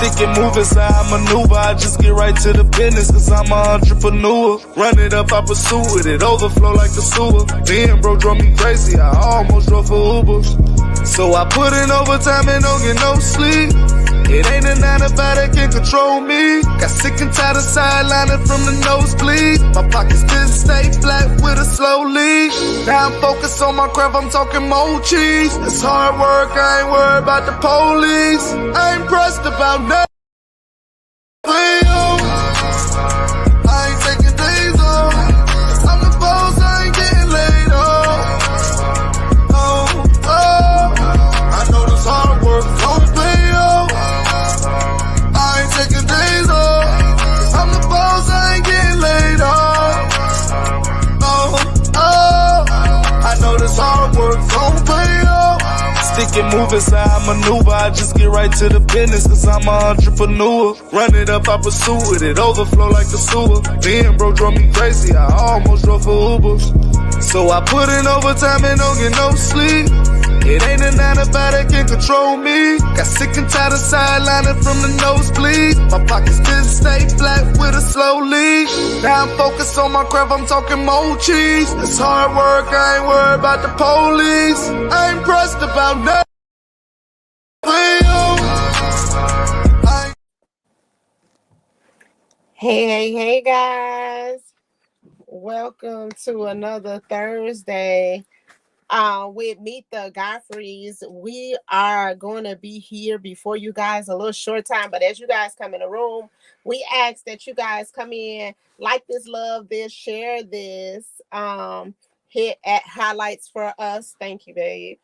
Stick and move is how I maneuver. I just get right to the business, cause I'm an entrepreneur. Run it up, I pursue it. It overflow like the sewer. Me and bro drove me crazy. I almost drove for Uber. So I put in overtime and don't get no sleep. It ain't a 9 to 5 that can control me. Got sick and tired of sidelining from the nosebleed. My pockets still stay flat with a slow lead. Now I'm focused on my craft, I'm talking more cheese. It's hard work, I ain't worried about the police. I ain't pressed about nothing. I ain't taking days off. I'm the boss, I ain't getting laid off. I know this hard work don't pay off. I ain't taking days off. I'm the boss, I ain't getting laid off. I know this hard work don't pay off. Stick and move is how I maneuver. I just get right to the business, cause I'm an entrepreneur. Run it up, I pursue it. It overflow like the sewer. Me and bro drove me crazy. I almost drove for Uber. So I put in overtime and don't get no sleep. It ain't a 9 to 5 that can control me. Got sick and tired of sidelining from the nosebleed. My pockets still stay flat with a slow lead. Now I'm focused on my craft, I'm talking more cheese. It's hard work, I ain't worried about the police. I ain't pressed about nothing. Hey guys. Welcome to another Thursday with Meet the Godfreys. We are going to be here before you guys a little short time, but as you guys come in the room, we ask that you guys come in, like this, love this, share this, hit at highlights for us. Thank you, babe.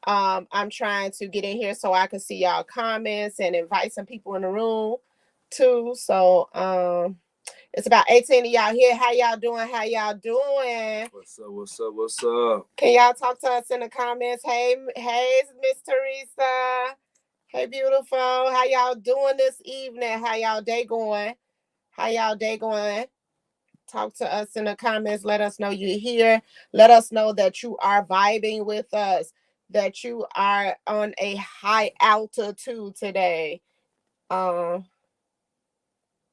I'm trying to get in here so I can see y'all comments and invite some people in the room too. So it's about 18 of y'all here. How y'all doing? How y'all doing? What's up? Can y'all talk to us in the comments? Hey, Miss Teresa. Hey, beautiful. How y'all doing this evening? How y'all day going? Talk to us in the comments. Let us know you're here. Let us know that you are vibing with us, that you are on a high altitude today.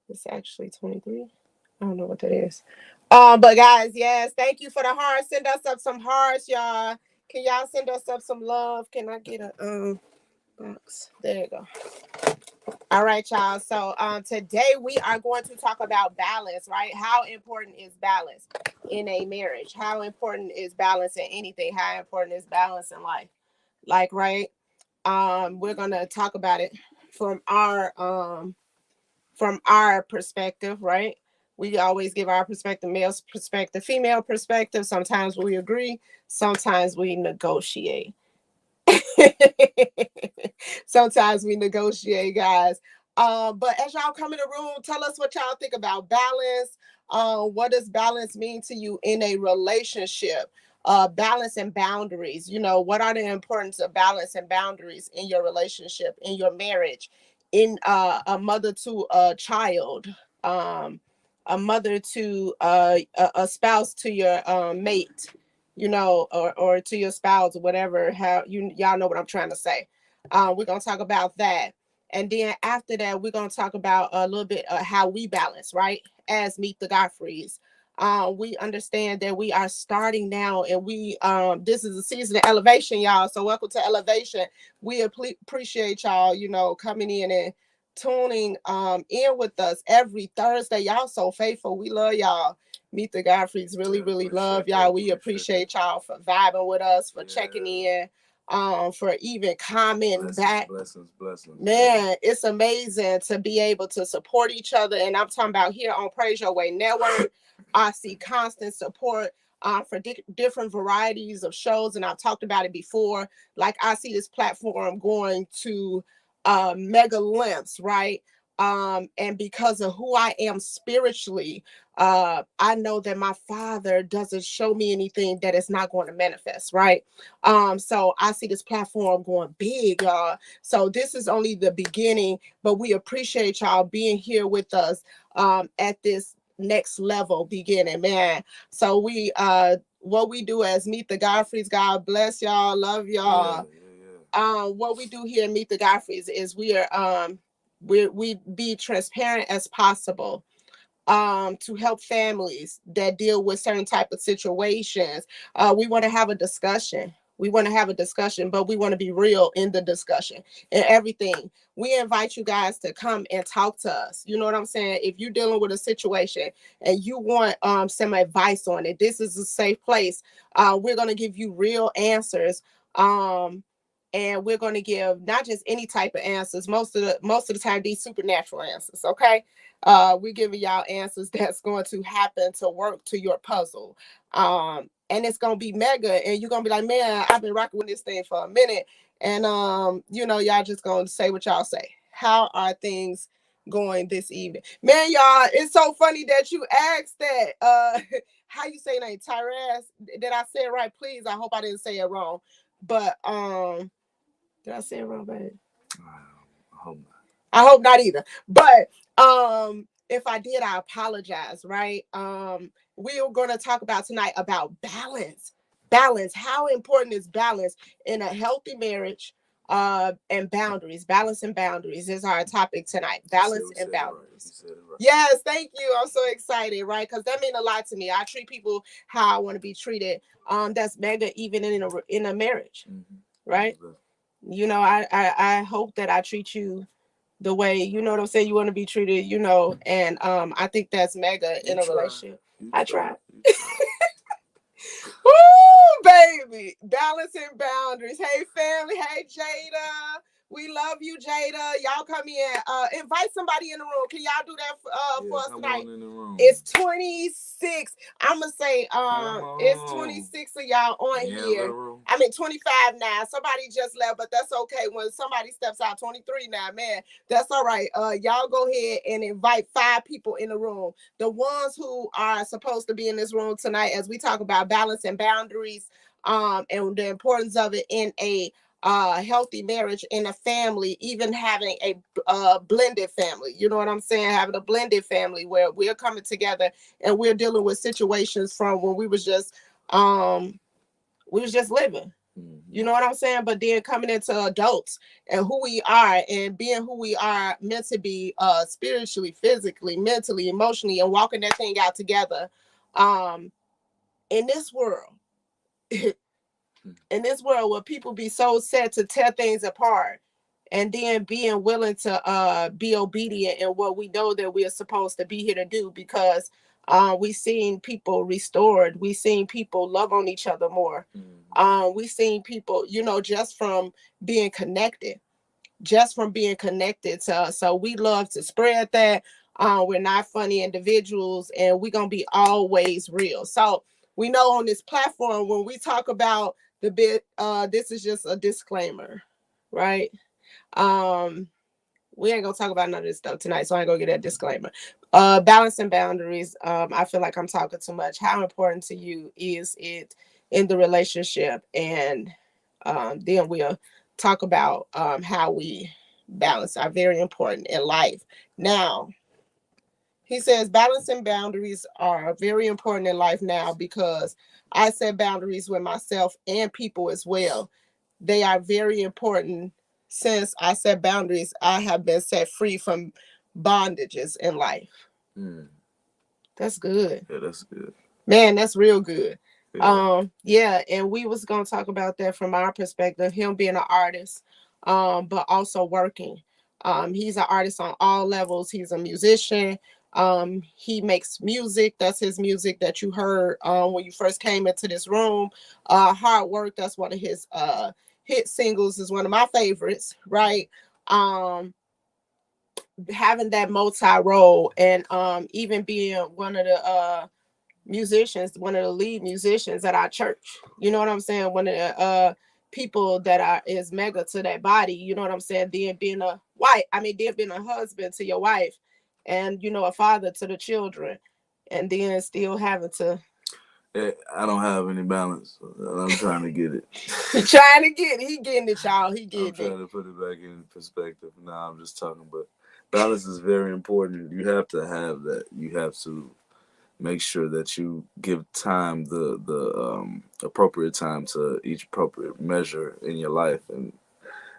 It's actually 23. I don't know what that is. But guys, yes, thank you for the hearts. Send us up some hearts, y'all. Can y'all send us up some love? Can I get a box? There you go. All right, y'all. So today we are going to talk about balance, right? How important is balance in a marriage? How important is balance in anything? How important is balance in life? Like, right? We're gonna talk about it from our perspective, right? We always give our perspective, male perspective, female perspective. Sometimes we agree, sometimes we negotiate. Sometimes we negotiate, guys. But as y'all come in the room, tell us what y'all think about balance. What does balance mean to you in a relationship? Balance and boundaries. You know, what are the importance of balance and boundaries in your relationship, in your marriage, in a mother to a child, a mother to a spouse to your mate, you know, or to your spouse, or whatever, how y'all know what I'm trying to say. We're gonna talk about that. And then after that, we're gonna talk about a little bit how we balance, right? As Meet the Godfreys. We understand that we are starting now, and we this is a season of elevation, y'all. So welcome to Elevation. We appreciate y'all, you know, coming in and tuning in with us every Thursday. Y'all so faithful. We love y'all. Meet the Godfreys. Really love y'all. We appreciate y'all for vibing with us, for checking in, for even commenting back. Blessings. Man, it's amazing to be able to support each other. And I'm talking about here on Praise Your Way Network. I see constant support for different varieties of shows. And I've talked about it before. Like, I see this platform going to mega lengths, right? And because of who I am spiritually, I know that my Father doesn't show me anything that is not going to manifest, right? So I see this platform going big, y'all. So this is only the beginning, but we appreciate y'all being here with us at this next level beginning, man. So we what we do as Meet the Godfreys, God bless y'all, love y'all. What we do here at Meet the Godfreys is we are we be transparent as possible, to help families that deal with certain type of situations. We want to have a discussion. We want to have a discussion, but we want to be real in the discussion and everything. We invite you guys to come and talk to us. You know what I'm saying? If you're dealing with a situation and you want some advice on it, this is a safe place. We're gonna give you real answers. And we're going to give not just any type of answers. Most of the time, these supernatural answers. Okay, we're giving y'all answers that's going to happen to work to your puzzle. And it's gonna be mega, and you're gonna be like, man, I've been rocking with this thing for a minute, and y'all just gonna say what y'all say. How are things going this evening, man? Y'all, it's so funny that you asked that. How you say name, Tyrese? Did I say it right? Please, I hope I didn't say it wrong. But did I say it wrong, babe? I hope not. I hope not either. But if I did, I apologize, right? We are going to talk about tonight about balance. Balance. How important is balance in a healthy marriage? And boundaries. Balance and boundaries is our topic tonight. Balance and boundaries. Right. Yes, thank you. I'm so excited, right? Because that means a lot to me. I treat people how I want to be treated. That's mega, even in a marriage, right? You know, I hope that I treat you the way, you know what I'm saying, you want to be treated, and I think that's mega in a relationship. I try. Woo, baby. Balancing boundaries. Hey, family. Hey, Jada. We love you, Jada. Y'all come in. Invite somebody in the room. Can y'all do that for us tonight? It's 26. I'm gonna say it's 26 of y'all on here. I mean 25 now. Somebody just left, but that's okay. When somebody steps out, 23 now, man. That's all right. Y'all go ahead and invite 5 people in the room. The ones who are supposed to be in this room tonight as we talk about balance and boundaries, and the importance of it in a healthy marriage, in a family, even having a blended family. You know what I'm saying? Having a blended family where we're coming together and we're dealing with situations from when we was just living. You know what I'm saying? But then coming into adults and who we are and being who we are meant to be, spiritually, physically, mentally, emotionally, and walking that thing out together. In this world, where people be so set to tear things apart, and then being willing to be obedient in what we know that we are supposed to be here to do, because we seen people restored, we seen people love on each other more. We seen people, just from being connected, to us. So we love to spread that. We're not funny individuals, and we're gonna be always real. So we know on this platform, when we talk about the bit, this is just a disclaimer, right? We ain't gonna talk about none of this stuff tonight, so I ain't gonna get that disclaimer. Balance and boundaries. I feel like I'm talking too much. How important to you is it in the relationship? And then we'll talk about how we balance are very important in life. Now, he says balance and boundaries are very important in life now, because I set boundaries with myself and people as well. They are very important. Since I set boundaries, I have been set free from bondages in life. That's good. Yeah, that's good. Man, that's real good. Yeah, and we was gonna talk about that from our perspective, him being an artist, but also working. He's an artist on all levels. He's a musician. He makes music. That's his music that you heard when you first came into this room. Hard Work, that's one of his hit singles, is one of my favorites, right? Having that multi-role, and even being one of the musicians, one of the lead musicians at our church. You know what I'm saying? One of the people that is mega to that body. You know what I'm saying? Then being a wife, then being a husband to your wife, and a father to the children, and then still having to. I don't have any balance. I'm trying to get it. He's trying to get it. He getting it, y'all. He getting it. I'm trying to put it back in perspective. Now I'm just talking, but balance is very important. You have to have that. You have to make sure that you give time, the appropriate time to each appropriate measure in your life and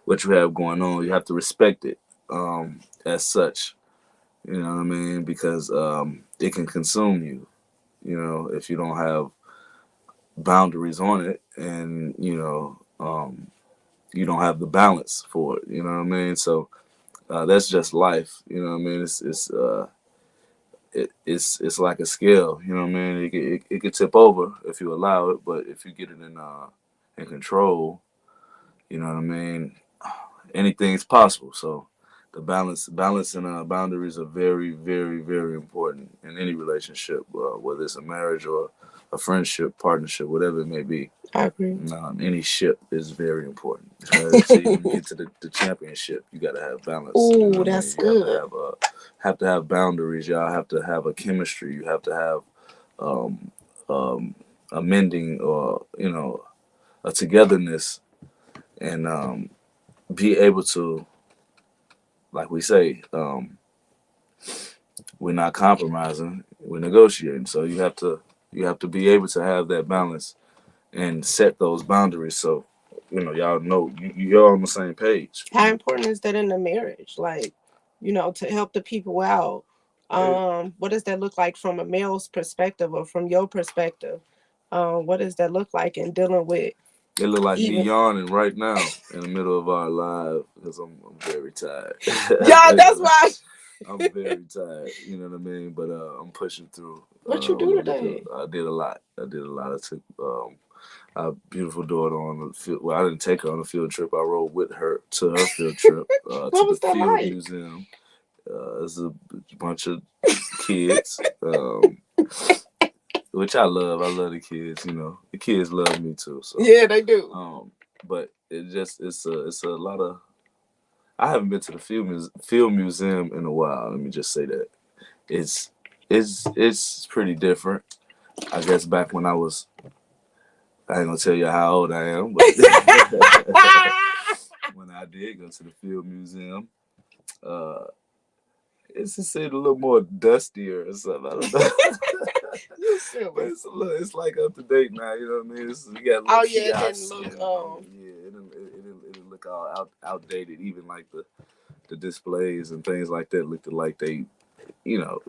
what you have going on. You have to respect it. as such. You know what I mean? Because it can consume you. You know, if you don't have boundaries on it, and you don't have the balance for it. You know what I mean? So that's just life. You know what I mean? It's like a scale. You know what I mean? It could tip over if you allow it, but if you get it in control, you know what I mean. Anything's possible. So the balance and boundaries are very, very, very important in any relationship, whether it's a marriage or a friendship, partnership, whatever it may be. I agree. Any ship is very important. So you can get to the championship, you got to have balance. Ooh, you know what that's I mean? You good. have to have boundaries. Y'all have to have a chemistry. You have to have um, a mending, or a togetherness, and be able to, like we say, we're not compromising, we're negotiating. So you have to be able to have that balance and set those boundaries. So y'all know you're on the same page. How important is that in a marriage? Like, to help the people out. What does that look like from a male's perspective, or from your perspective? What does that look like in dealing with? It look like me yawning right now in the middle of our live because I'm very tired. Yeah, that's why. I'm very tired. You know what I mean? But I'm pushing through. What you do today? I did a lot. I took our beautiful daughter on the field. Well, I didn't take her on a field trip. I rode with her to her field trip What to was the that field like? museum. It's a bunch of kids, which I love. I love the kids. The kids love me too. So yeah, they do. But it's a lot of. I haven't been to the field museum in a while. Let me just say that it's pretty different. I guess back when I ain't gonna tell you how old I am, but when I did go to the field museum, uh, it's just a little more dustier or something. I don't know. You silly. But it's like up to date now. You know what I mean? You got oh yeah, it didn't look. It didn't look all outdated. Even like the displays and things like that looked like they, you know,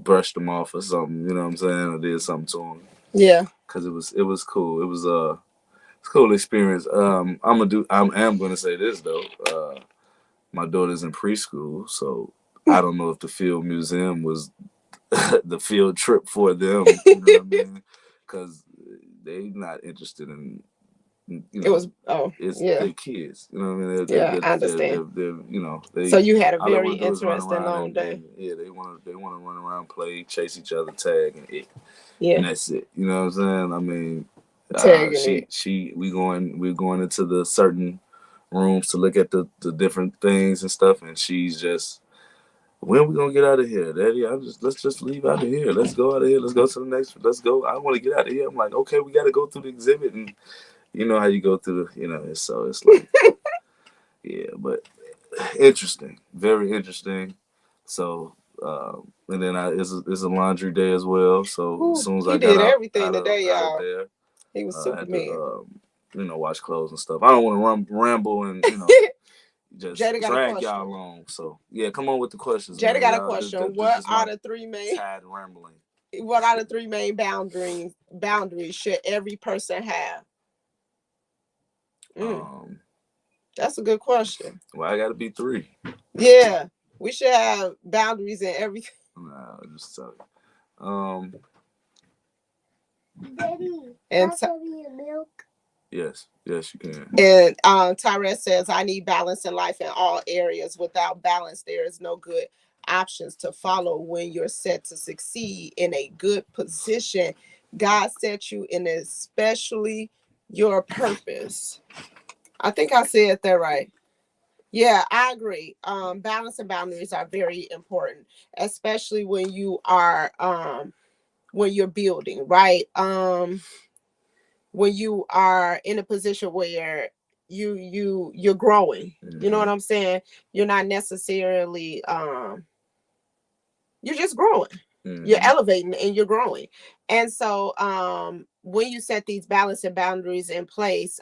brushed them off or something. You know what I'm saying? Or did something to them. Yeah. Cause it was cool. It was it's a cool experience. I am gonna say this though. My daughter's in preschool, so I don't know if the field museum was the field trip for them. You know what I mean? Because they not interested in. It was They're kids. You know what I mean? I understand. They. So you had a all they very wanna do is run interesting around long day. yeah, they want to run around, play, chase each other, tag, Yeah. and that's it. You know what I'm saying? I mean, Tagging it. we're going into the certain rooms to look at the different things and stuff, and she's just, when are we gonna get out of here, Daddy? Let's just leave out of here. Let's go out of here. Let's go to the next. Let's go. I want to get out of here. I'm like, okay, we got to go through the exhibit, and you know how you go through the, so it's like, yeah, but interesting, very interesting. So, and then it's a laundry day as well. So as soon as I got did everything today, out of y'all. there, He was I Superman. had to, wash clothes and stuff. I don't want to ramble and just drag y'all along. So yeah, come on with the questions. Jada got a question. What are the three main? Tired rambling. What are the three main boundaries should every person have? That's a good question. Well, I got to be 3. Yeah, we should have boundaries in everything. Nah, just talking. Daddy, and milk. Yes, you can. And Tyrese says, I need balance in life in all areas. Without balance, there is no good options to follow when you're set to succeed in a good position. God set you in, especially your purpose. I think I said that right. Yeah, I agree. Balance and boundaries are very important, especially when you are when you're building, right? When you are in a position where you're growing. Mm-hmm. You know what I'm saying? You're not necessarily you're just growing. Mm-hmm. You're elevating and you're growing. And so when you set these balance and boundaries in place,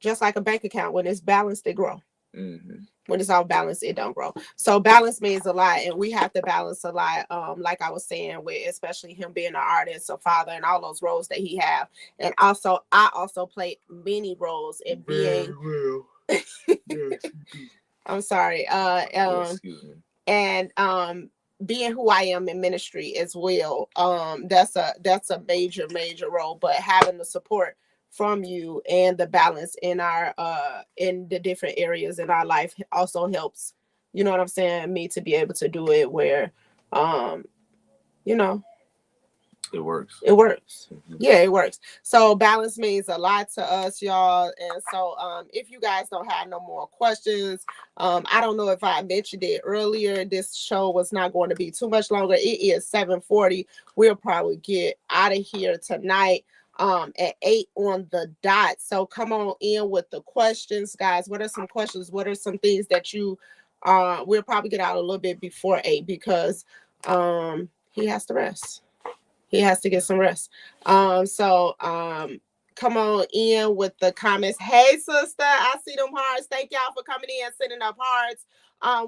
just like a bank account, when it's balanced, they grow. Mm-hmm. When it's off balance, it don't grow. So balance means a lot, and we have to balance a lot. Like I was saying, with especially him being an artist, a father, and all those roles that he have. And also, I also play many roles in being. I'm sorry. Excuse me. And being who I am in ministry as well. That's a major role. But having the support from you and the balance in our in the different areas in our life also helps, you know what I'm saying, me to be able to do it where you know, it works. It works. Yeah, it works. So balance means a lot to us, y'all. And so if you guys don't have no more questions, I don't know if I mentioned it earlier. This show was not going to be too much longer. It is 7:40. We'll probably get out of here tonight at 8 on the dot. So come on in with the questions, guys. What are some questions? What are some things that you we'll probably get out a little bit before 8 because he has to rest. He has to get some rest. Come on in with the comments. Hey, sister, I see them hearts. Thank y'all for coming in and sending up hearts.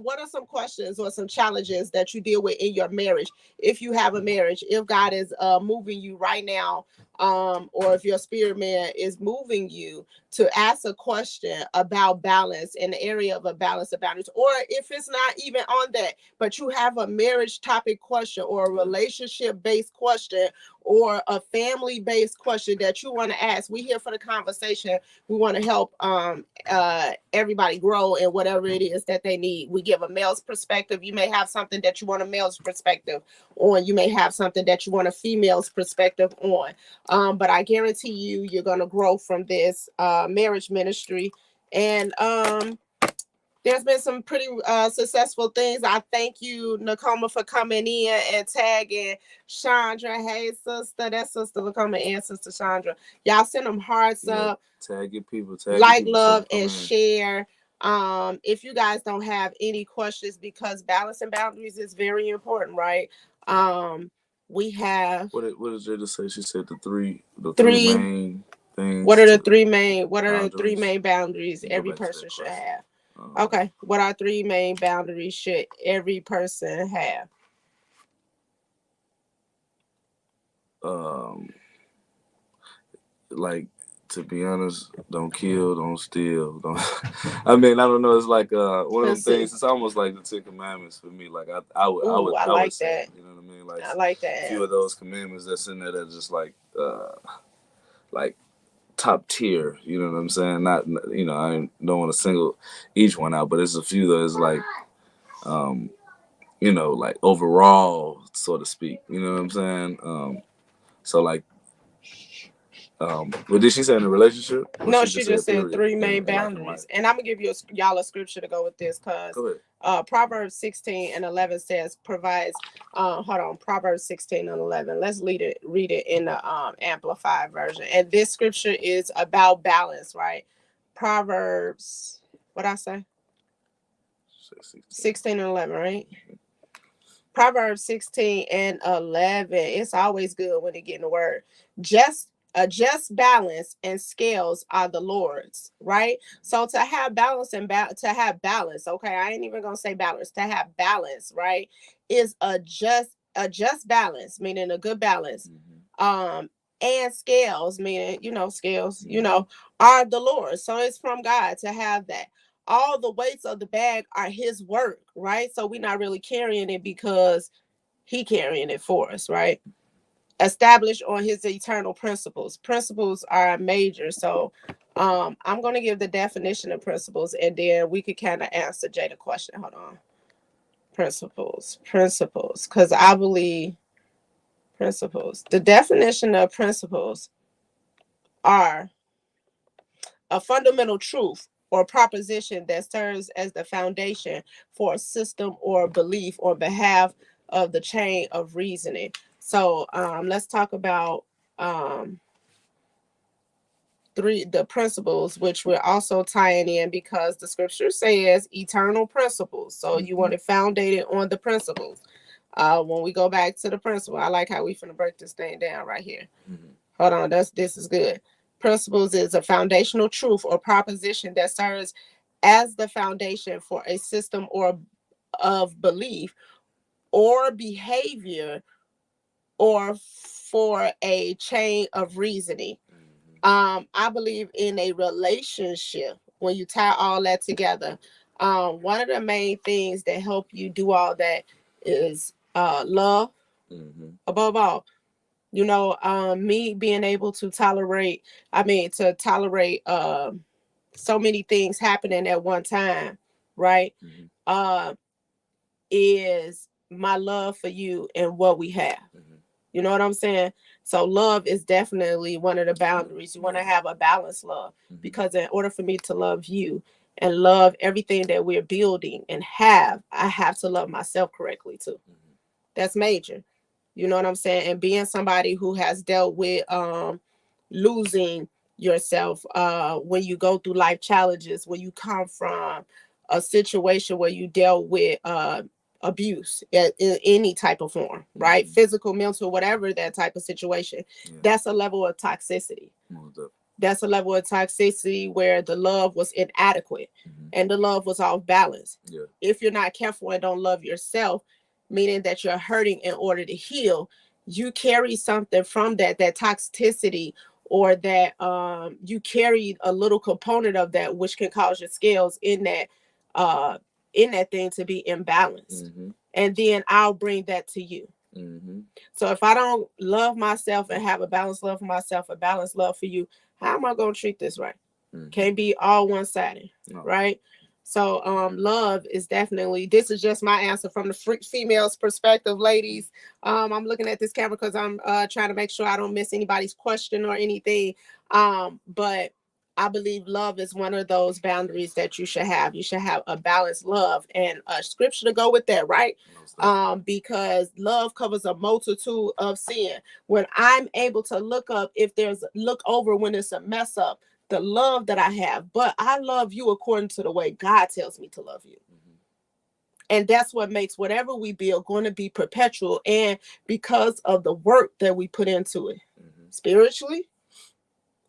What are some questions or some challenges that you deal with in your marriage? If you have a marriage, if God is moving you right now, or if your spirit man is moving you to ask a question about balance in the area of a balance of boundaries, or if it's not even on that, but you have a marriage topic question or a relationship based question or a family based question that you want to ask, we here for the conversation. We want to help everybody grow in whatever it is that they need. We give a male's perspective. You may have something that you want a male's perspective on. You may have something that you want a female's perspective on. But I guarantee you're going to grow from this marriage ministry. And there's been some pretty successful things. I thank you, Nakoma, for coming in and tagging Chandra. Hey, sister. That's Sister Nakoma and Sister Chandra. Y'all send them hearts up. Tag your people. Like, love, and share. If you guys don't have any questions, because balance and boundaries is very important, right? We have what did Jada say? She said the three main things. What are the three main boundaries every person should have? Okay, what are 3 main boundaries should every person have? Like, to be honest, don't kill, don't steal, don't. I mean, I don't know. It's like one of them things. It's almost like the 10 Commandments for me. Like I would say, you know what I mean? Like, I like that. A few of those commandments that's in there that's just like top tier. You know what I'm saying? Not, you know, I don't want to single each one out, but it's a few that is like, you know, like overall, so to speak. You know what I'm saying? So like. What did she say in a relationship? No, she just said 3 main boundaries. And I'm gonna give y'all a scripture to go with this, because Proverbs 16:11 says provides. Proverbs 16:11. Let's read it in the amplified version. And this scripture is about balance, right? Proverbs, what I say? 16:11, right? Proverbs 16:11. It's always good when they get in the word. Just balance and scales are the Lord's, right? So to have balance to have balance, okay, I ain't even gonna say balance. To have balance, right, is a just balance, meaning a good balance. And scales, meaning, scales, are the Lord. So it's from God to have that. All the weights of the bag are His work, right? So we're not really carrying it because He carrying it for us, right? Established on His eternal principles. Principles are major. So I'm going to give the definition of principles, and then we could kind of answer Jada question. Hold on. Principles, because I believe principles. The definition of principles are a fundamental truth or proposition that serves as the foundation for a system or belief on behalf of the chain of reasoning. So let's talk about the principles, which we're also tying in because the scripture says eternal principles. So you want it founded on the principles. When we go back to the principle, I like how we finna break this thing down right here. Hold on, this is good. Principles is a foundational truth or proposition that serves as the foundation for a system or of belief or behavior or for a chain of reasoning. I believe in a relationship, when you tie all that together, one of the main things that help you do all that is love above all. You know, me being able to tolerate, so many things happening at one time, right? Uh, is my love for you and what we have. You know what I'm saying? So love is definitely one of the boundaries. You want to have a balanced love, because in order for me to love you and love everything that we're building and have, I have to love myself correctly too. That's major. You know what I'm saying? And being somebody who has dealt with losing yourself when you go through life challenges, when you come from a situation where you dealt with abuse in any type of form, right? Physical, mental, whatever that type of situation. That's a level of toxicity. That's a level of toxicity where the love was inadequate and the love was off balance. If you're not careful and don't love yourself, meaning that you're hurting in order to heal, you carry something from that toxicity, or that you carry a little component of that, which can cause your scales uh in that thing to be imbalanced. And then I'll bring that to you. So if I don't love myself and have a balanced love for myself, a balanced love for you, how am I going to treat this right? Can't be all one-sided, right? So love is definitely, this is just my answer from the female's perspective, ladies. I'm looking at this camera because I'm trying to make sure I don't miss anybody's question or anything. But I believe love is one of those boundaries that you should have. You should have a balanced love and a scripture to go with that, right? Because love covers a multitude of sin. When I'm able to look over when it's a mess up, the love that I have, but I love you according to the way God tells me to love you. And that's what makes whatever we build going to be perpetual, and because of the work that we put into it, spiritually,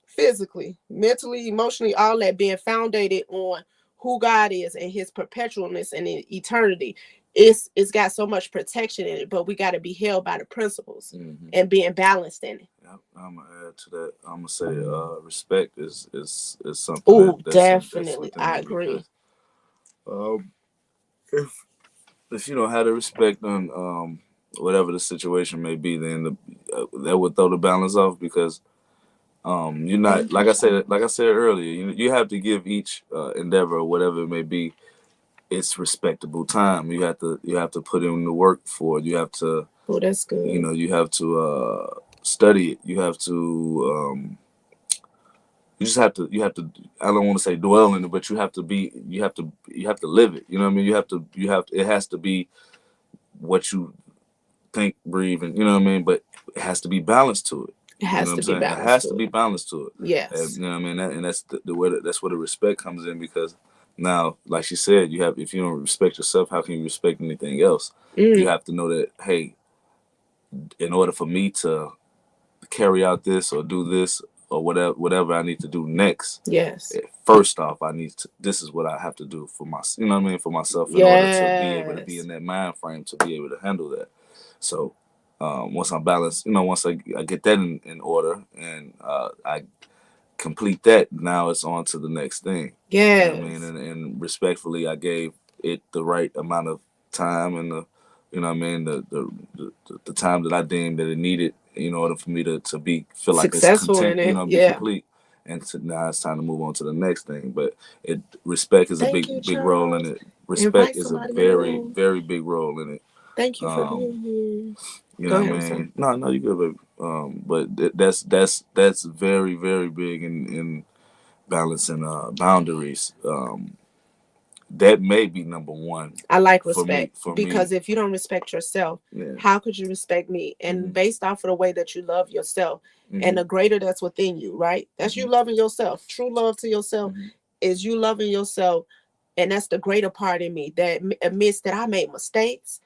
physically, mentally, emotionally, all that being founded on who God is and his perpetualness and in eternity. It's got so much protection in it, but we got to be held by the principles and being balanced in it. I'm gonna add to that. I'm gonna say respect is something. Oh, definitely, I agree. Because, if you don't have the respect on whatever the situation may be, then that would throw the balance off, because you're not, like I said earlier, you have to give each endeavor or whatever it may be its respectable time. You have to put in the work for it. You have to. Oh, that's good. You have to study it. You have to. You just have to. You have to. I don't want to say dwell in it, but you have to be. You have to live it. You know what I mean? You have to. It has to be what you think, breathe, and you know what I mean. But it has to be balanced to it. It has to be balanced. It has to be balanced to it. Yes. You know what I mean? And that's the way. That's where the respect comes in, because now, like she said, if you don't respect yourself, how can you respect anything else? You have to know that, hey, in order for me to carry out this or do this or whatever I need to do next. Yes. First off, this is what I have to do for myself. You know what I mean? For myself, in order to be able to be in that mind frame to be able to handle that. So once I'm balanced, once I get that in order and I complete that, now it's on to the next thing. Yes. You know what I mean? And respectfully, I gave it the right amount of time and the time that I deemed that it needed in order for me to feel like successful it's content, in it. be complete. And now it's time to move on to the next thing. But respect is a big role in it. Respect is a very, very big role in it. Thank you for being here. You know what I mean? No, you good, baby. But that's very, very big in balancing boundaries. That may be number one. I like respect because if you don't respect yourself, how could you respect me? And based off of the way that you love yourself and the greater that's within you, right? That's you loving yourself. True love to yourself is you loving yourself. And that's the greater part in me that admits that I made mistakes.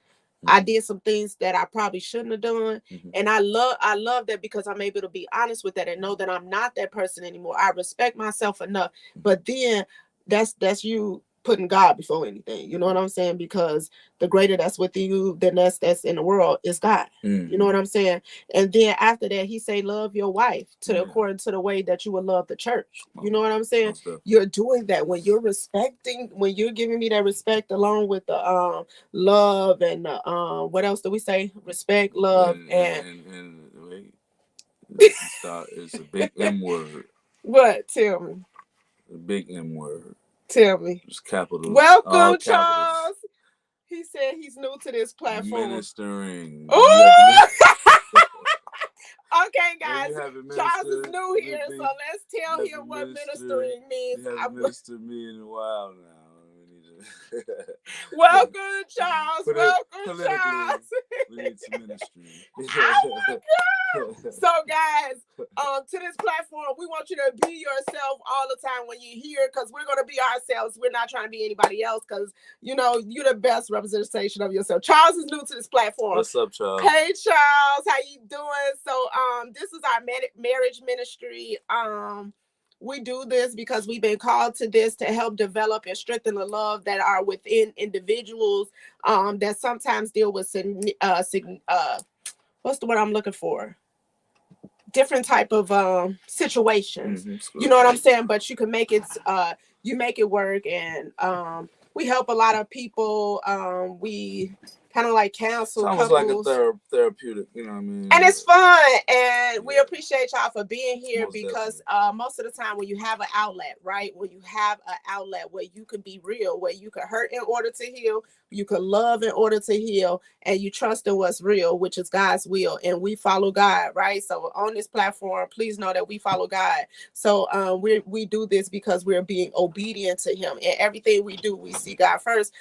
I did some things that I probably shouldn't have done. And I love that because I'm able to be honest with that and know that I'm not that person anymore. I respect myself enough. But then that's you putting God before anything. You know what I'm saying? Because the greater that's within you than that's in the world is God. You know what I'm saying? And then after that, he say, love your wife according to the way that you would love the church. You know what I'm saying? You're doing that when you're respecting, when you're giving me that respect along with the love and what else do we say? Respect, love, and wait, it's a big M word. What? Tell me. A big M word. Tell me. It's capitals. Welcome, Charles. He said he's new to this platform. Ministering. Ooh! Okay, guys. Charles is new here, so let's tell him what ministering means. You haven't ministered me in a while now. Welcome, Charles. Welcome, Charles. We need some ministry. Oh my God. So, guys, to this platform, we want you to be yourself all the time when you're here, because we're going to be ourselves. We're not trying to be anybody else, because, you know, you're the best representation of yourself. Charles is new to this platform. What's up, Charles? Hey, Charles. How you doing? So, this is our marriage ministry. We do this because we've been called to this to help develop and strengthen the love that are within individuals that sometimes deal with what's the word I'm looking for? Different type of situations. You know what I'm saying? But you can make it you make it work, and we help a lot of people. We kind of like counsel couples. It's almost like a therapeutic, you know what I mean? And it's fun, and we appreciate y'all for being here, because most of the time when you have an outlet, right? When you have an outlet where you can be real, where you can hurt in order to heal, you can love in order to heal, and you trust in what's real, which is God's will, and we follow God, right? So on this platform, please know that we follow God. So we do this because we're being obedient to him, and everything we do, we see God first.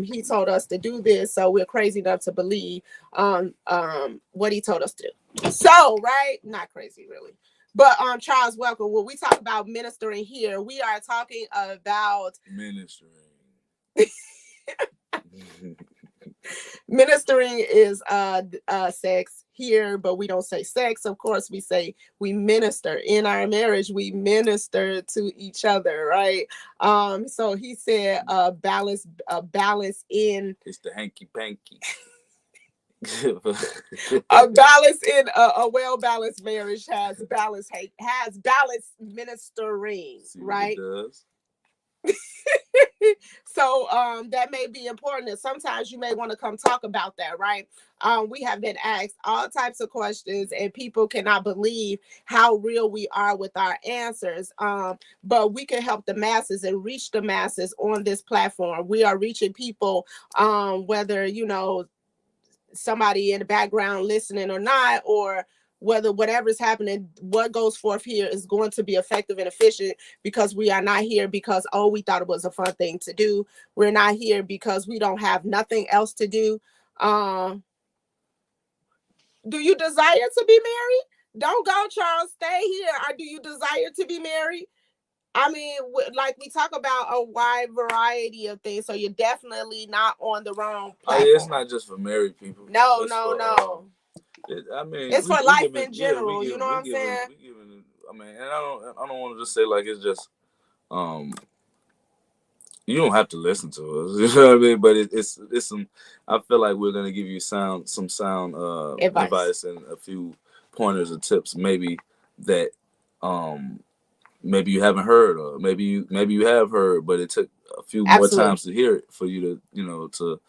He told us to do this, so we're crazy enough to believe what he told us to do. So, right, not crazy really, but Charles, welcome. When we talk about ministering here, we are talking about ministering. Ministering is sex here, but we don't say sex. Of course, we say we minister. In our marriage, we minister to each other, right? So he said balance in. It's the hanky panky. A balance in a well-balanced marriage has balance ministering. See, right? It does. So that may be important, and sometimes you may want to come talk about that, right? We have been asked all types of questions, and people cannot believe how real we are with our answers. But we can help the masses and reach the masses on this platform. We are reaching people, whether, you know, somebody in the background listening or not, or whether whatever's happening, what goes forth here is going to be effective and efficient, because we are not here because, oh, we thought it was a fun thing to do. We're not here because we don't have nothing else to do. Do you desire to be married? Don't go, Charles. Stay here. Or do you desire to be married? I mean, like, we talk about a wide variety of things, so you're definitely not on the wrong platform. It's not just for married people. No. I mean, it's for life in general. You know what I'm saying? I mean, and I don't want to just say like it's just you don't have to listen to us. You know what I mean? But it's some. I feel like we're gonna give you some sound advice and a few pointers and tips, maybe that maybe you haven't heard, or maybe you have heard, but it took a few more times to hear it for you to, you know, to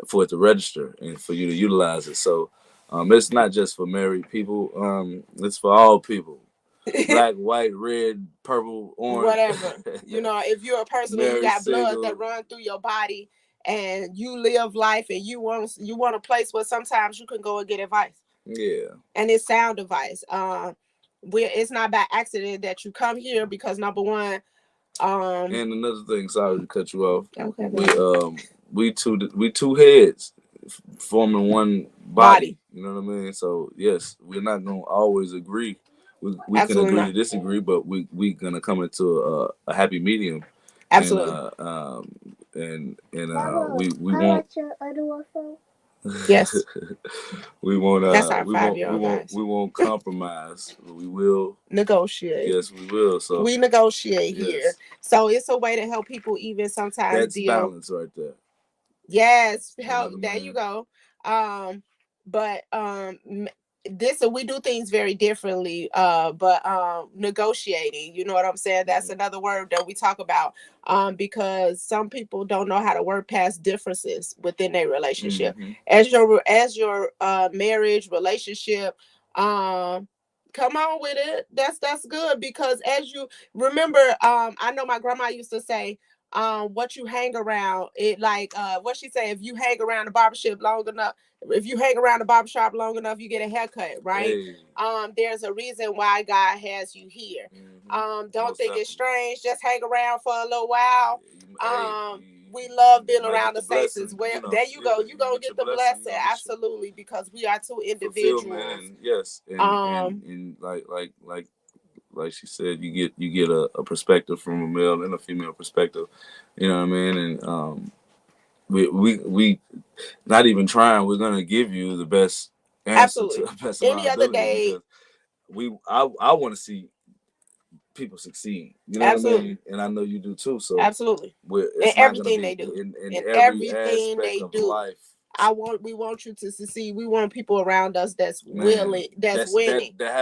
for it to register and for you to utilize it. So it's not just for married people. It's for all people. Black, white, red, purple, orange, whatever. You know, if you're a person who got blood that run through your body, and you live life, and you want a place where sometimes you can go and get advice. Yeah. And it's sound advice. It's not by accident that you come here, because number one. And another thing, sorry to cut you off. Okay. We two heads forming one body. You know what I mean? So yes, we're not gonna always agree. We can agree to disagree, but we gonna come into a happy medium. Absolutely. And we won't. Your other phone? Yes. We won't That's our 5-year-old, guys. we won't compromise. We will Negotiate. yes, we will. So We negotiate yes. here. So it's a way to help people even sometimes That's deal. balance right there. Yes, You know what help. I There you mean? go. But this we do things very differently. But negotiating, you know what I'm saying? That's Mhm. another word that we talk about. Because some people don't know how to work past differences within their relationship. Mhm. As your marriage relationship, come on with it. That's good because as you remember, I know my grandma used to say, what you hang around it, like what she say, if you hang around the barbershop long enough, if you hang around the barbershop long enough, you get a haircut, right? Hey. There's a reason why God has you here. Mhm. Don't Most think it's definitely. strange, just hang around for a little while. Hey, We love you being might around get the the saints blessing. as well. You know, There you yeah, go, you you gonna get your get the blessing. You blessing, gonna get your absolutely, because we are two fulfillment, individuals. and yes, um and like she said, you get a perspective from a male and a female perspective. You know what I mean? And we not even trying. We're gonna give you the best answer to Absolutely. the best of Any our other ability day. because I want to see people succeed. You know what I Absolutely. mean? And I know you do too. So Absolutely. In it's not gonna everything be they do. in In every everything aspect they of do. life. We want you to succeed. We want people around us that's Man, willing, that's winning. that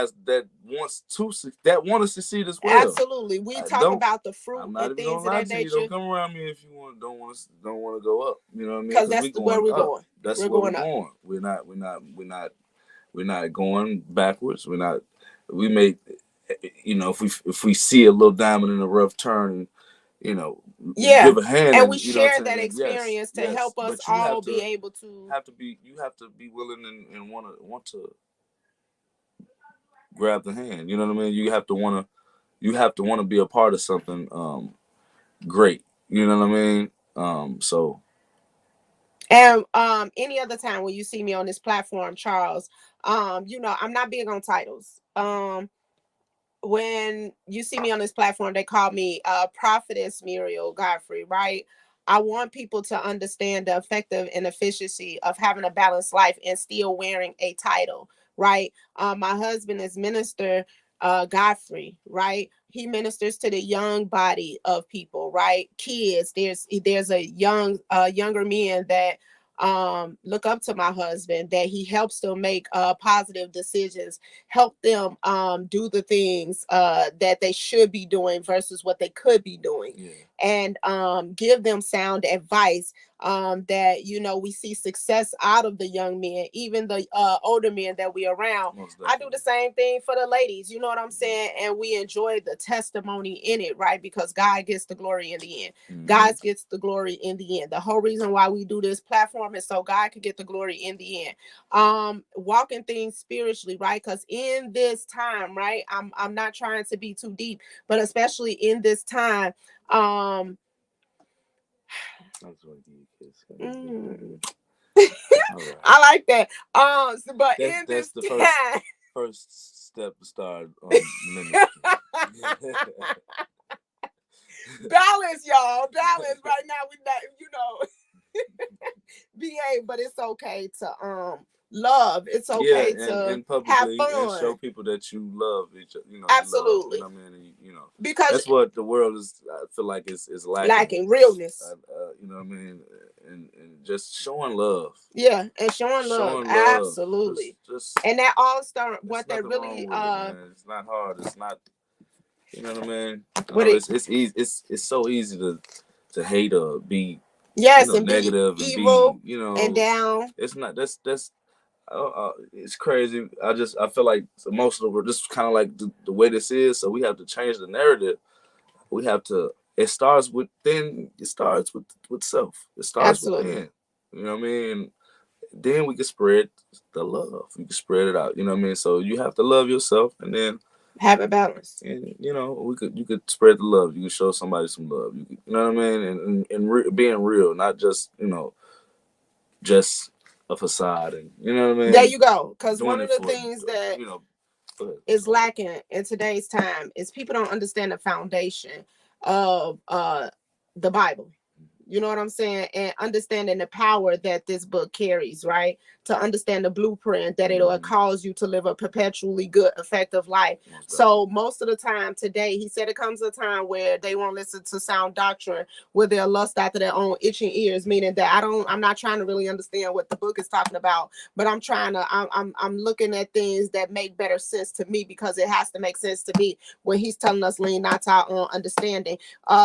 want to succeed as well. Absolutely. We I talk don't. about the I'm fruit not and even things gonna of lie that to you. Don't nature, come around me if you don't want to go up. You know what I mean? because Because that's we where going we're up. going. That's We're where we're going up. going. We're not going backwards. We're not. We make, if we see a little diamond in a rough turn, you know, Yeah. give a hand, And we and you know what share I'm saying. that And yes, experience to yes. help us But you all be able to. you have to be willing and want to grab the hand. You know what I mean? You have to want to be a part of something great. You know what I mean? So And any other time when you see me on this platform, Charles, I'm not big on titles. When you see me on this platform, they call me Prophetess Muriel Godfrey, right? I want people to understand the effective and efficiency of having a balanced life and still wearing a title, right? My husband is Minister Godfrey, right? He ministers to the young body of people, right? Kids. There's a younger men that look up to my husband, that he helps them make positive decisions, help them do the things that they should be doing versus what they could be doing, yeah, and give them sound advice, that we see success out of the young men, even the older men that we around. most I do definitely. the same thing for the ladies, you know what I'm Mm-hmm. saying? And we enjoy the testimony in it, right? Because God gets the glory in the end. Mm-hmm. God gets the glory in the end. The whole reason why we do this platform is so God could get the glory in the end. Walking things spiritually, right? Because in this time, right, I'm not trying to be too deep, but especially in this time, That's what you kiss. mm, All right. I like that. But in That's this the time, first step to start ministry. balance, y'all, balance. Right now, we not, BA, but it's okay to love. It's Yeah, okay to and have publicly and show fun. people that you love each other. You love. You know Absolutely. what I mean? And Because that's what the world is. I feel like is lacking. lacking realness. You know what I mean? And just showing love. Yeah, and showing love. Showing love. Absolutely. Just And that all start there's what that nothing wrong really with it, man. It's not hard. It's not. You know what I mean? what it It's easy. It's so easy to hate or be yes, and be negative and be evil and down. it's not that's it's crazy. I feel like most of the world, this is kind of like the way this is. So we have to change the narrative. We have to. It starts within. It starts with self. It starts Absolutely. within. You know what I mean? Then we can spread the love. We can spread it out. You know what I mean? So you have to love yourself, and then Have a balance. and you could spread the love. You can show somebody some love. You know what I mean? Being real, not just just a facade, and you know what I There mean, you go. Because one doing of it the for things that you know. Go ahead. is lacking in today's time is people don't understand the foundation of the Bible. You know what I'm saying? And understanding the power that this book carries, right? To understand the blueprint that it'll cause you to live a perpetually good, effective life. So most of the time today, he said it comes a time where they won't listen to sound doctrine, where they'll lust after their own itching ears, meaning that I'm not trying to really understand what the book is talking about, but I'm looking at things that make better sense to me, because it has to make sense to me when he's telling us lean not to our own understanding.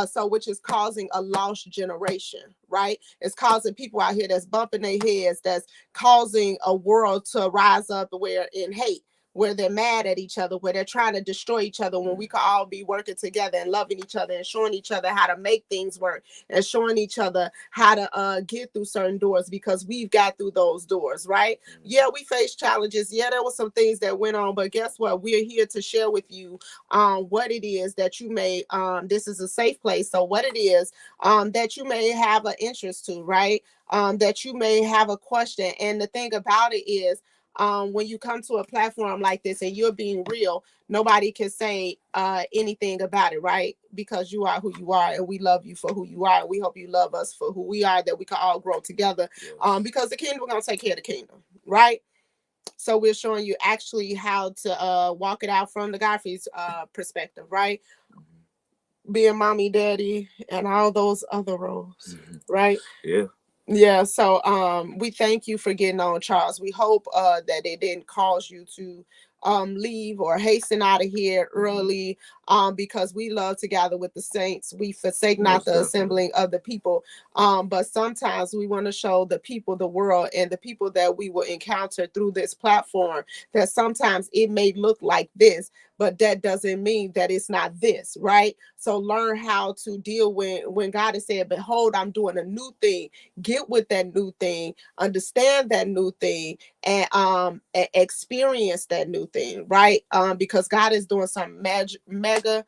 So which is causing a lost generation, right? It's causing people out here that's bumping their heads, that's causing a world to rise up where in hate, where they're mad at each other, where they're trying to destroy each other, when we could all be working together and loving each other and showing each other how to make things work and showing each other how to get through certain doors, because we've got through those doors, right? Yeah, we faced challenges. Yeah, there were some things that went on, but guess what? We're here to share with you what it is that you may, this is a safe place. So what it is that you may have an interest to, right? That you may have a question. And the thing about it is, when you come to a platform like this and you're being real, nobody can say anything about it, right? Because you are who you are, and we love you for who you are, and we hope you love us for who we are, that we can all grow together. Because the kingdom, we're gonna take care of the kingdom, right? So we're showing you actually how to walk it out from the Godfreys perspective, right? Being mommy, daddy, and all those other roles, right? Yeah, so we thank you for getting on, Charles. We hope that it didn't cause you to leave or hasten out of here early, because we love to gather with the saints. We forsake not the assembling of the people, but sometimes we want to show the people, the world, and the people that we will encounter through this platform, that sometimes it may look like this, but that doesn't mean that it's not this, right? So learn how to deal with when God has said, behold, I'm doing a new thing. Get with that new thing, understand that new thing, and experience that new thing, right? Because God is doing something mega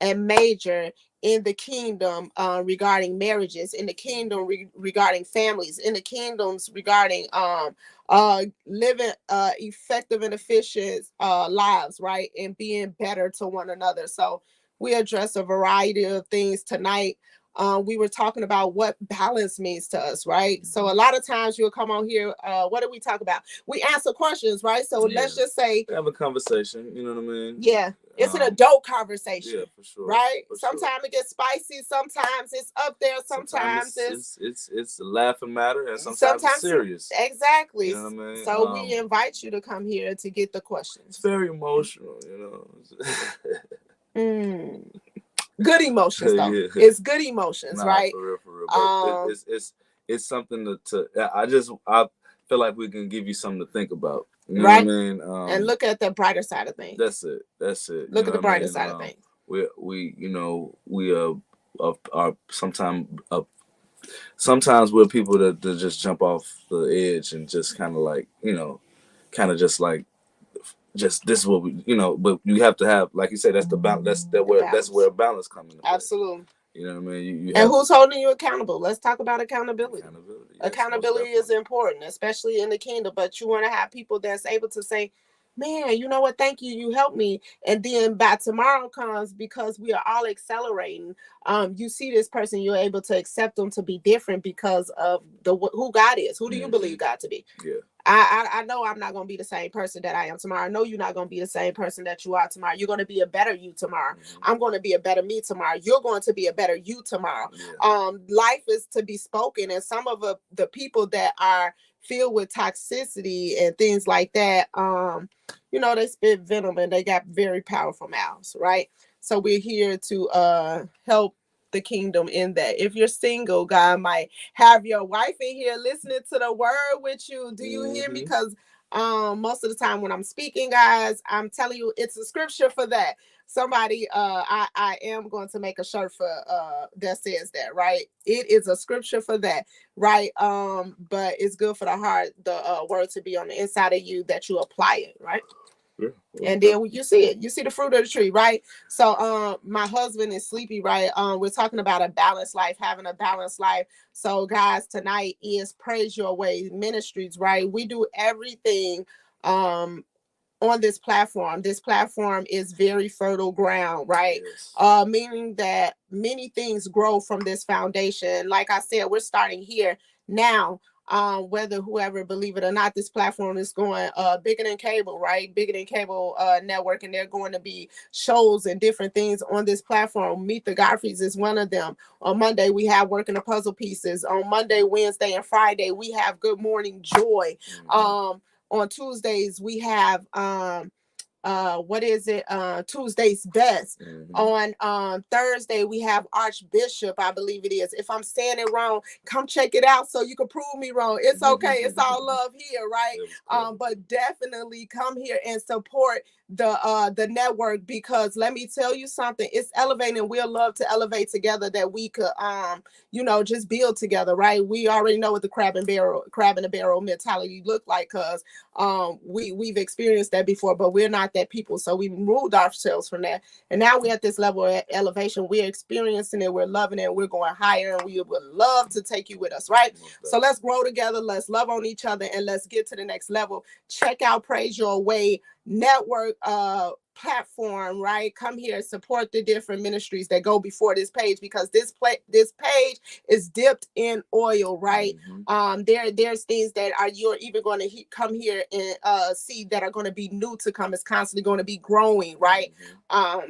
and major in the kingdom, regarding marriages, in the kingdom regarding families, in the kingdoms regarding living effective and efficient lives, right? And being better to one another. So we address a variety of things tonight. We were talking about what balance means to us, right? So a lot of times you'll come on here. What do we talk about? We answer questions, right? So let's just say, have a conversation. You know what I mean? Yeah, it's an adult conversation. Yeah, for sure. Right? Sometimes it gets spicy. Sometimes it's up there. Sometimes it's a laughing matter, and sometimes it's serious. Exactly. You know what I mean? So we invite you to come here to get the questions. It's very emotional, you know. Good emotions, though. Yeah. It's good emotions, right? For real. But it's something I feel like we can give you something to think about. You know what I mean? And look at the brighter side of things. That's it. Look at the brighter side of things. We are sometimes we're people that just jump off the edge and just kind of like, just this is what we, but you have to have, like you say, that's the balance. That's where balance comes into play. Absolutely. You know what I mean? And who's holding you accountable? Let's talk about accountability. Accountability is important, especially in the kingdom. But you want to have people that's able to say, man, you know what? Thank you. You helped me. And then by tomorrow comes, because we are all accelerating. You see this person, you're able to accept them to be different because of who God is. Who do you believe God to be? Yeah. I know I'm not going to be the same person that I am tomorrow. I know you're not going to be the same person that you are tomorrow. You're going to be a better you tomorrow. I'm going to be a better me tomorrow. You're going to be a better you tomorrow. Yeah. Life is to be spoken. And some of the people that are filled with toxicity and things like that, they spit venom and they got very powerful mouths, right? So we're here to help the kingdom in that. If you're single, God might have your wife in here listening to the word with you. Do you hear me? Because most of the time when I'm speaking, guys, I'm telling you, it's a scripture for that. Somebody, I am going to make a shirt for that says that, right? It is a scripture for that, right? But it's good for the heart, the word to be on the inside of you, that you apply it, right? And then you see it, you see the fruit of the tree, right? So my husband is sleepy, right? We're talking about a balanced life, having a balanced life. So guys, tonight is Praise Your Way Ministries, right? We do everything on this platform. This platform is very fertile ground, right? Yes. Meaning that many things grow from this foundation. Like I said, we're starting here now. Whether whoever believe it or not, this platform is going bigger than cable, right? Bigger than cable network, and they're going to be shows and different things on this platform. Meet the Godfreys is one of them. On Monday, we have Working the Puzzle Pieces. On Monday, Wednesday, and Friday, we have Good Morning Joy. On Tuesdays, we have Tuesday's Best. On Thursday, we have Archbishop, I believe it is. If I'm saying it wrong, come check it out so you can prove me wrong. It's okay. It's all love here, right? But definitely come here and support the network, because let me tell you something, it's elevating. We'll love to elevate together, that we could just build together, right? We already know what the crab in a barrel mentality look like, because we've experienced that before, but we're not that people, so we moved ourselves from that, and now we're at this level of elevation. We're experiencing it, we're loving it, we're going higher, and we would love to take you with us, right? So let's grow together, let's love on each other, and let's get to the next level. Check out Praise Your Way network platform, right? Come here, support the different ministries that go before this page, because this page is dipped in oil, right? There's things that you're even going to come here and see that are going to be new to come. It's constantly going to be growing, right?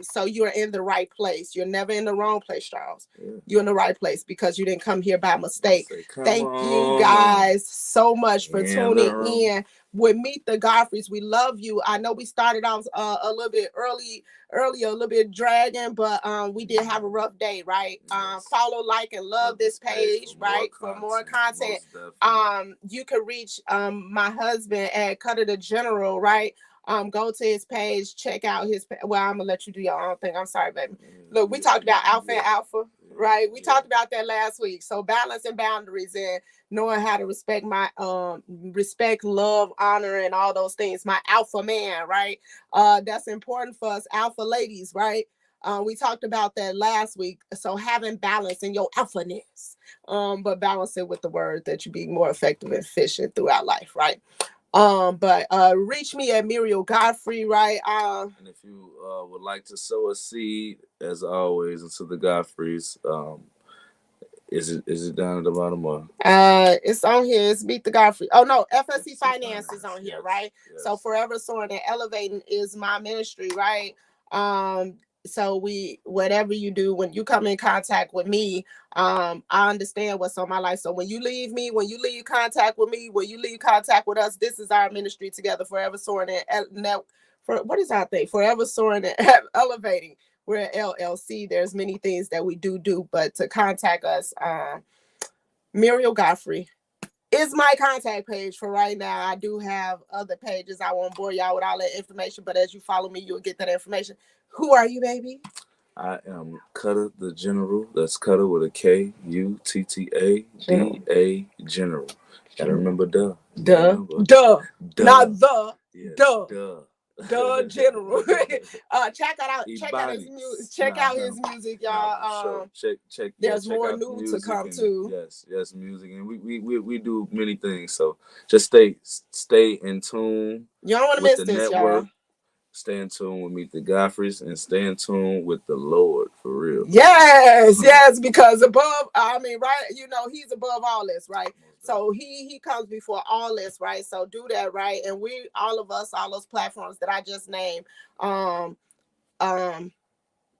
So you're in the right place. You're never in the wrong place, Charles. You're in the right place because you didn't come here by mistake. Thank you guys so much for tuning in with Meet the Godfreys. We love you. I know we started off a little bit earlier, a little bit dragging, but we did have a rough day, right? Follow, like, and love this page, right? For more content. You can reach my husband at Cutter the General, right? Go to his page, check out his. Well, I'm gonna let you do your own thing. I'm sorry, baby. Look, we talked about alpha and alpha, right? We talked about that last week. So balance and boundaries, and knowing how to respect my respect, love, honor, and all those things. My alpha man, right? That's important for us alpha ladies, right? We talked about that last week. So having balance in your alphaness, but balance it with the word that you be more effective and efficient throughout life, right? But reach me at Muriel Godfrey, right? And if you would like to sow a seed, as always, into the Godfreys, is it down at the bottom or? It's on here. It's Meet the Godfrey. Oh no, FSC Finance is on here, yes, right? Yes. So Forever Soaring and Elevating is my ministry, right? So whatever you do, when you come in contact with me, I understand what's on my life. So when you leave me, when you leave contact with me, when you leave contact with us, this is our ministry together, Forever Soaring and what is our thing? Forever Soaring and Elevating. We're an LLC. There's many things that we do, but to contact us, Muriel Godfrey is my contact page for right now. I do have other pages. I won't bore y'all with all that information, but as you follow me, you'll get that information. Who are you, baby? I am Cutter the General. That's Cutter with a K, UTTA General. Gotta remember duh. Not the. Yes, duh. The General. Check out his music. Check out his music, y'all. Check. There's more out new to come too. Yes, music, and we do many things. So just stay in tune. You don't want to miss this, network. Y'all. Stay in tune with Meet the Godfreys, and stay in tune with the Lord, for real. Yes, because above, right, he's above all this, right? So he comes before all this, right? So do that, right? And we, all of us, all those platforms that I just named,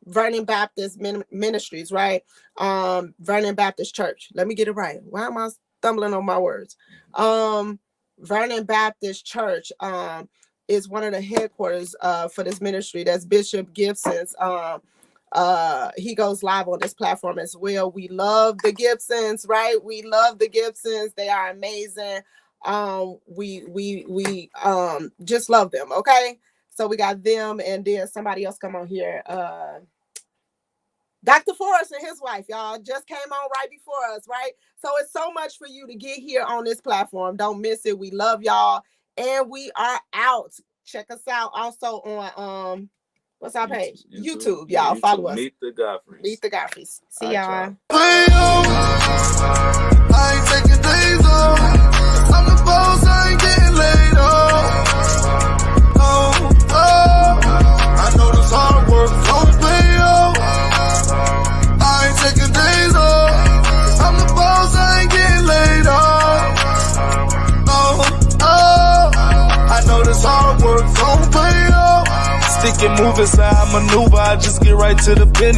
Vernon Baptist Ministries, right? Vernon Baptist Church. Let me get it right. Why am I stumbling on my words? Vernon Baptist Church, is one of the headquarters for this ministry. That's Bishop Gibson's. He goes live on this platform as well. We love the Gibsons, right? We love the Gibsons. They are amazing. We just love them. Okay, so we got them, and then somebody else come on here. Dr. Forrest and his wife, y'all, just came on right before us, right? So it's so much for you to get here on this platform. Don't miss it. We love y'all. And we are out. Check us out also on what's our page? YouTube, y'all. Follow us. Meet the Godfreys. Meet the Godfreys. See y'all. I ain't taking days off. I'm the boss. I ain't getting laid off. Oh. this hard work gon' pay off. Stick and move is how I maneuver. I just get right to the business.